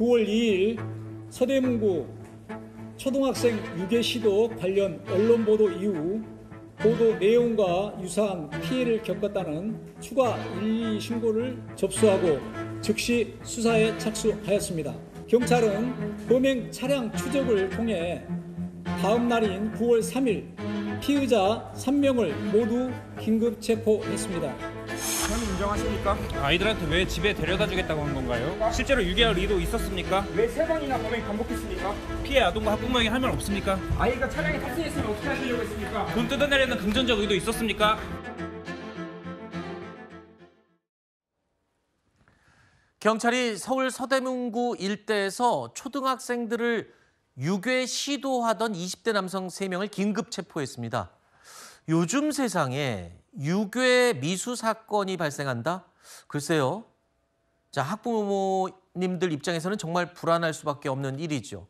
9월 2일 서대문구 초등학생 유괴 시도 관련 언론 보도 이후 보도 내용과 유사한 피해를 겪었다는 추가 112 신고를 접수하고 즉시 수사에 착수하였습니다. 경찰은 범행 차량 추적을 통해 다음 날인 9월 3일 피의자 3명을 모두 긴급 체포했습니다. 현 인정하십니까? 아이들한테 왜 집에 데려다 주겠다고 한 건가요? 실제로 유괴할 의도 있었습니까? 왜 3번이나 범행 반복했습니까? 피해 아동과 학부모에게 할 말 없습니까? 아이가 차량에 탑승했으면 어떻게 하시려고 했습니까? 돈 뜯어내려는 금전적 의도 있었습니까? 경찰이 서울 서대문구 일대에서 초등학생들을 유괴 시도하던 20대 남성 3명을 긴급 체포했습니다. 요즘 세상에 유괴 미수 사건이 발생한다? 글쎄요. 자, 학부모님들 입장에서는 정말 불안할 수밖에 없는 일이죠.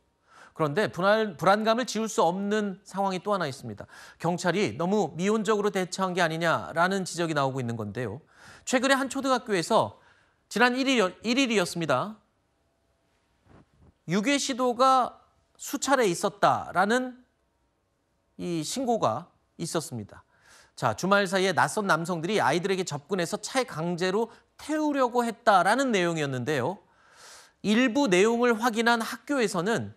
그런데 불안감을 지울 수 없는 상황이 또 하나 있습니다. 경찰이 너무 미온적으로 대처한 게 아니냐라는 지적이 나오고 있는 건데요. 최근에 한 초등학교에서 지난 1일이었습니다. 유괴 시도가 수차례 있었다라는 이 신고가 있었습니다. 자, 주말 사이에 낯선 남성들이 아이들에게 접근해서 차에 강제로 태우려고 했다라는 내용이었는데요. 일부 내용을 확인한 학교에서는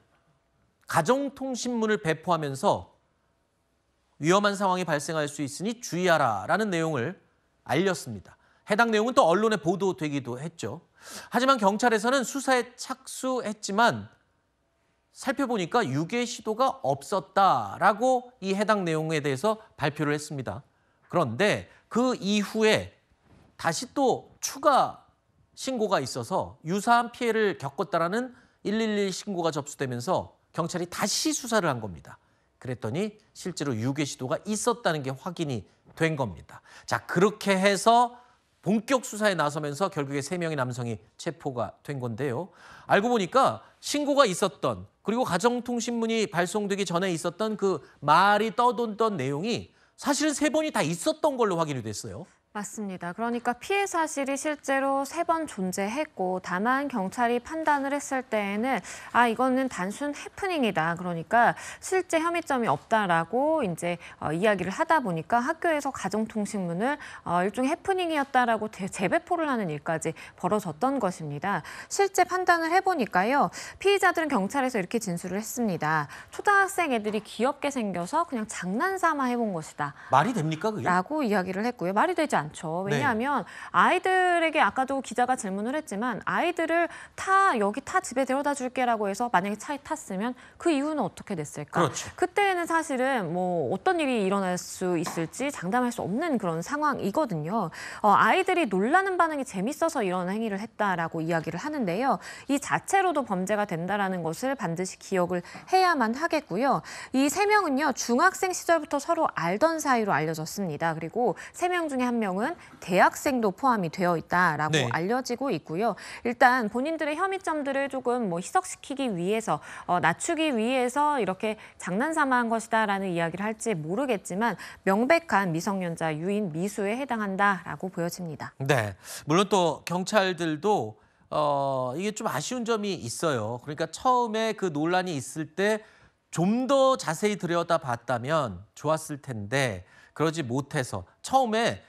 가정통신문을 배포하면서 위험한 상황이 발생할 수 있으니 주의하라라는 내용을 알렸습니다. 해당 내용은 또 언론에 보도되기도 했죠. 하지만 경찰에서는 수사에 착수했지만 살펴보니까 유괴 시도가 없었다라고 이 해당 내용에 대해서 발표를 했습니다. 그런데 그 이후에 다시 또 추가 신고가 있어서 유사한 피해를 겪었다라는 112 신고가 접수되면서 경찰이 다시 수사를 한 겁니다. 그랬더니 실제로 유괴 시도가 있었다는 게 확인이 된 겁니다. 자, 그렇게 해서 본격 수사에 나서면서 결국에 3명의 남성이 체포가 된 건데요. 알고 보니까 신고가 있었던 그리고 가정통신문이 발송되기 전에 있었던 그 말이 떠돈던 내용이 사실은 3번이 다 있었던 걸로 확인이 됐어요. 맞습니다. 그러니까 피해 사실이 실제로 3번 존재했고 다만 경찰이 판단을 했을 때에는 이거는 단순 해프닝이다. 그러니까 실제 혐의점이 없다라고 이제 이야기를 하다 보니까 학교에서 가정통신문을 일종의 해프닝이었다라고 재배포를 하는 일까지 벌어졌던 것입니다. 실제 판단을 해보니까요. 피의자들은 경찰에서 이렇게 진술을 했습니다. 초등학생 애들이 귀엽게 생겨서 그냥 장난삼아 해본 것이다. 말이 됩니까 그게? 라고 이야기를 했고요. 말이 되지 않죠. 왜냐하면 아이들에게 아까도 기자가 질문을 했지만 아이들을 여기 집에 데려다 줄게라고 해서 만약에 차에 탔으면 그 이후는 어떻게 됐을까? 그렇죠. 그때는 사실은 뭐 어떤 일이 일어날 수 있을지 장담할 수 없는 그런 상황이거든요. 아이들이 놀라는 반응이 재밌어서 이런 행위를 했다라고 이야기를 하는데요. 이 자체로도 범죄가 된다라는 것을 반드시 기억을 해야만 하겠고요. 이 3명은요. 중학생 시절부터 서로 알던 사이로 알려졌습니다. 그리고 3명 중에 1명은 대학생도 포함이 되어 있다라고 알려지고 있고요. 일단 본인들의 혐의점들을 조금 희석시키기 위해서 낮추기 위해서 이렇게 장난삼아 한 것이다라는 이야기를 할지 모르겠지만 명백한 미성년자 유인 미수에 해당한다라고 보여집니다. 네, 물론 또 경찰들도 이게 좀 아쉬운 점이 있어요. 그러니까 처음에 그 논란이 있을 때 좀 더 자세히 들여다봤다면 좋았을 텐데 그러지 못해서 처음에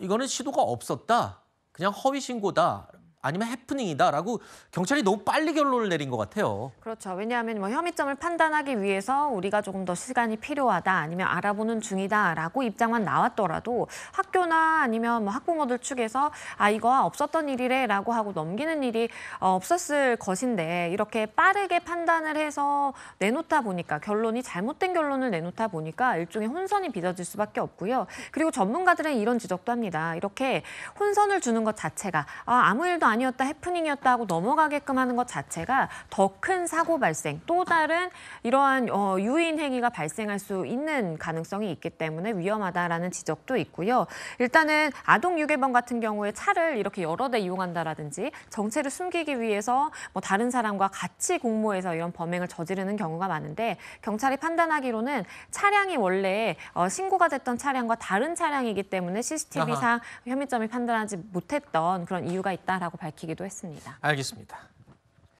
이거는 시도가 없었다. 그냥 허위 신고다. 아니면 해프닝이다라고 경찰이 너무 빨리 결론을 내린 것 같아요. 그렇죠. 왜냐하면 혐의점을 판단하기 위해서 우리가 조금 더 시간이 필요하다 아니면 알아보는 중이다라고 입장만 나왔더라도 학교나 아니면 학부모들 측에서 이거 없었던 일이래라고 하고 넘기는 일이 없었을 것인데 이렇게 빠르게 판단을 해서 내놓다 보니까 결론이 잘못된 결론을 내놓다 보니까 일종의 혼선이 빚어질 수밖에 없고요. 그리고 전문가들은 이런 지적도 합니다. 이렇게 혼선을 주는 것 자체가 아무 일도 아니었다, 해프닝이었다 하고 넘어가게끔 하는 것 자체가 더 큰 사고 발생, 또 다른 이러한 유인 행위가 발생할 수 있는 가능성이 있기 때문에 위험하다라는 지적도 있고요. 일단은 아동 유괴범 같은 경우에 차를 이렇게 여러 대 이용한다라든지 정체를 숨기기 위해서 다른 사람과 같이 공모해서 이런 범행을 저지르는 경우가 많은데 경찰이 판단하기로는 차량이 원래 신고가 됐던 차량과 다른 차량이기 때문에 CCTV상 혐의점이 판단하지 못했던 그런 이유가 있다라고 밝히기도 했습니다. 알겠습니다.